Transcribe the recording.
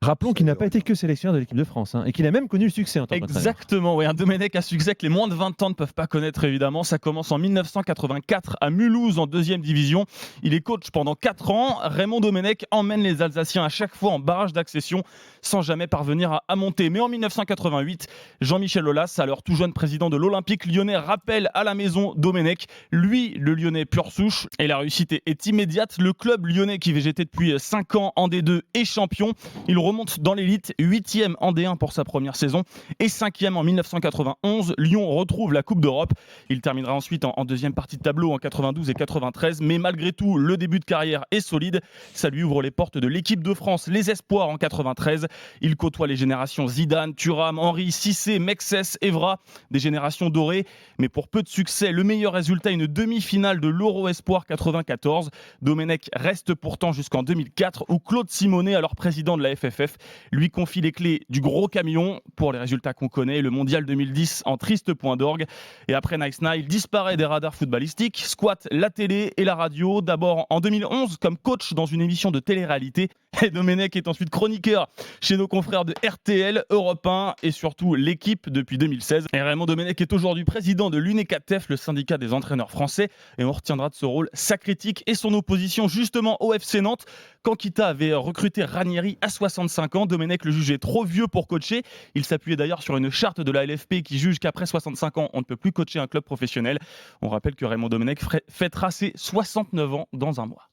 Rappelons Ça qu'il n'a avait pas été que sélectionneur de l'équipe de France et qu'il a même connu le succès en tant qu'entraîneur. Exactement, oui, un Domenech à succès que les moins de 20 ans ne peuvent pas connaître évidemment. Ça commence en 1984 à Mulhouse en deuxième division. Il est coach pendant 4 ans. Raymond Domenech emmène les Alsaciens à chaque fois en barrage d'accession sans jamais parvenir à monter. Mais en 1988, Jean-Michel Aulas, alors tout jeune président de l'Olympique lyonnais, rappelle à la maison Domenech, lui le Lyonnais pure souche. Et la réussite est immédiate. Le club lyonnais qui végétait depuis 5 ans en D2 est champion. Il remonte dans l'élite, 8e en D1 pour sa première saison et 5e en 1991. Lyon retrouve la Coupe d'Europe. Il terminera ensuite en deuxième partie de tableau en 92 et 93. Mais malgré tout, le début de carrière est solide. Ça lui ouvre les portes de l'équipe de France, les espoirs en 93. Il côtoie les générations Zidane, Thuram, Henry, Cissé, Mexès, Evra, des générations dorées. Mais pour peu de succès, le meilleur résultat, une demi-finale de l'Euro Espoir 94. Domenech reste pourtant jusqu'en 2004 où Claude Simonet, alors président de la FFF, lui confie les clés du gros camion. Pour les résultats qu'on connaît, le mondial 2010 en triste point d'orgue. Et après Nice Now, il disparaît des radars footballistiques, squatte la télé et la radio. D'abord en 2011 comme coach dans une émission de télé-réalité. Et Domenech est ensuite chroniqueur chez nos confrères de RTL, Europe 1 et surtout l'équipe depuis 2016. Et Raymond Domenech est aujourd'hui président de l'UNECATEF, le syndicat des entraîneurs français. Et on retiendra de ce rôle sa critique et son opposition justement au FC Nantes. Quand Kita avait recruté Ranieri à 65 ans, Domenech le jugeait trop vieux pour coacher. Il s'appuyait d'ailleurs sur une charte de la LFP qui juge qu'après 65 ans, on ne peut plus coacher un club professionnel. On rappelle que Raymond Domenech fêtera ses 69 ans dans un mois.